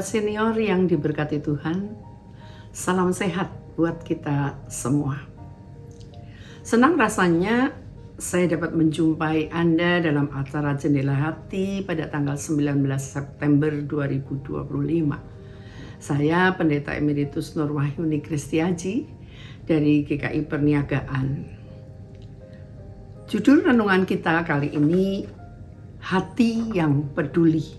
Sahabat senior yang diberkati Tuhan, salam sehat buat kita semua. Senang rasanya saya dapat menjumpai Anda dalam acara Jendela Hati pada tanggal 19 September 2025. Saya Pendeta Emeritus Nur Wahyuni Kristiaji dari GKI Perniagaan. Judul renungan kita kali ini, Hati yang Peduli,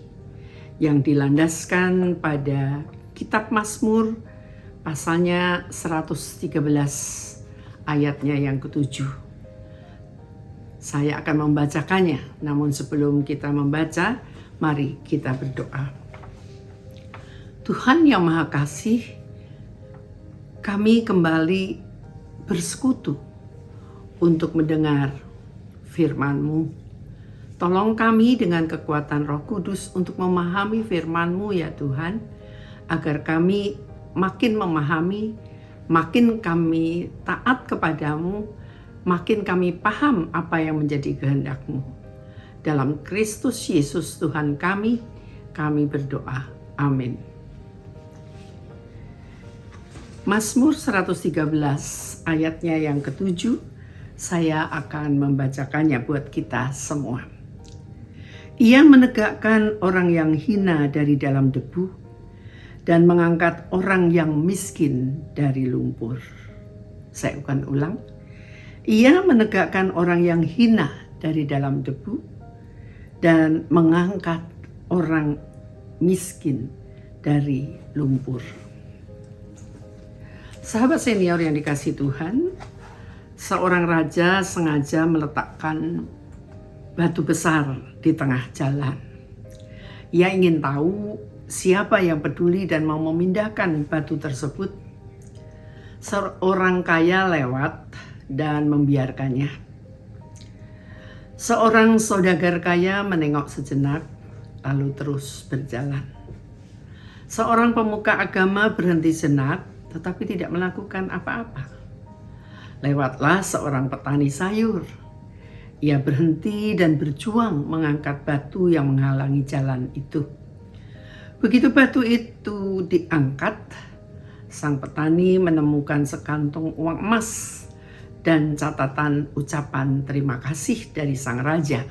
yang dilandaskan pada Kitab Mazmur pasalnya 113 ayatnya yang ke-7. Saya akan membacakannya, namun sebelum kita membaca, mari kita berdoa. Tuhan yang Maha Kasih, kami kembali bersekutu untuk mendengar firman-Mu. Tolong kami dengan kekuatan Roh Kudus untuk memahami firman-Mu ya Tuhan, agar kami makin memahami, makin kami taat kepadamu, makin kami paham apa yang menjadi kehendak-Mu. Dalam Kristus Yesus Tuhan kami berdoa. Amin. Mazmur 113 ayatnya yang ke-7, saya akan membacakannya buat kita semua. Ia menegakkan orang yang hina dari dalam debu dan mengangkat orang yang miskin dari lumpur. Saya akan ulang. Ia menegakkan orang yang hina dari dalam debu dan mengangkat orang miskin dari lumpur. Sahabat senior yang dikasihi Tuhan, seorang raja sengaja meletakkan batu besar di tengah jalan. Ia ingin tahu siapa yang peduli dan mau memindahkan batu tersebut. Seorang kaya lewat dan membiarkannya. Seorang saudagar kaya menengok sejenak, lalu terus berjalan. Seorang pemuka agama berhenti sejenak, tetapi tidak melakukan apa-apa. Lewatlah seorang petani sayur. Ia berhenti dan berjuang mengangkat batu yang menghalangi jalan itu. Begitu batu itu diangkat, sang petani menemukan sekantung uang emas dan catatan ucapan terima kasih dari sang raja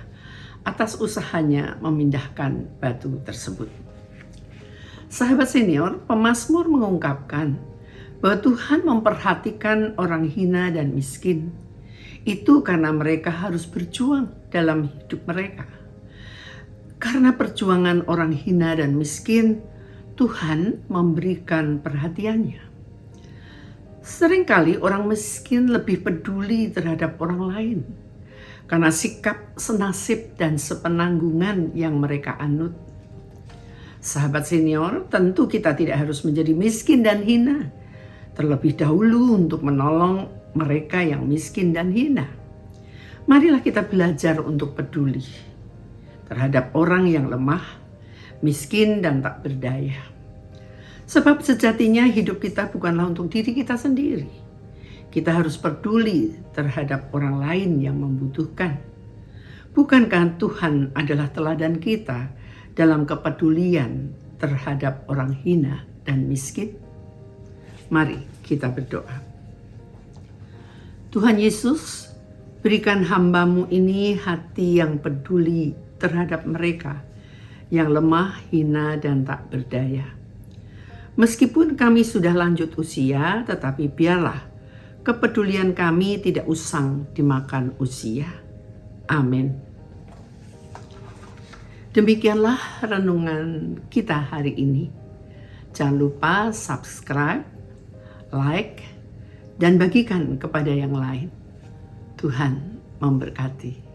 atas usahanya memindahkan batu tersebut. Sahabat senior, pemazmur mengungkapkan bahwa Tuhan memperhatikan orang hina dan miskin. Itu karena mereka harus berjuang dalam hidup mereka. Karena perjuangan orang hina dan miskin, Tuhan memberikan perhatiannya. Seringkali orang miskin lebih peduli terhadap orang lain karena sikap senasib dan sepenanggungan yang mereka anut. Sahabat senior, tentu kita tidak harus menjadi miskin dan hina. Terlebih dahulu untuk menolong mereka yang miskin dan hina. Marilah kita belajar untuk peduli terhadap orang yang lemah, miskin dan tak berdaya. Sebab sejatinya hidup kita bukanlah untuk diri kita sendiri. Kita harus peduli terhadap orang lain yang membutuhkan. Bukankah Tuhan adalah teladan kita dalam kepedulian terhadap orang hina dan miskin? Mari kita berdoa. Tuhan Yesus, berikan hamba-Mu ini hati yang peduli terhadap mereka yang lemah, hina, dan tak berdaya. Meskipun kami sudah lanjut usia, tetapi biarlah kepedulian kami tidak usang dimakan usia. Amin. Demikianlah renungan kita hari ini. Jangan lupa subscribe, like, dan bagikan kepada yang lain. Tuhan memberkati.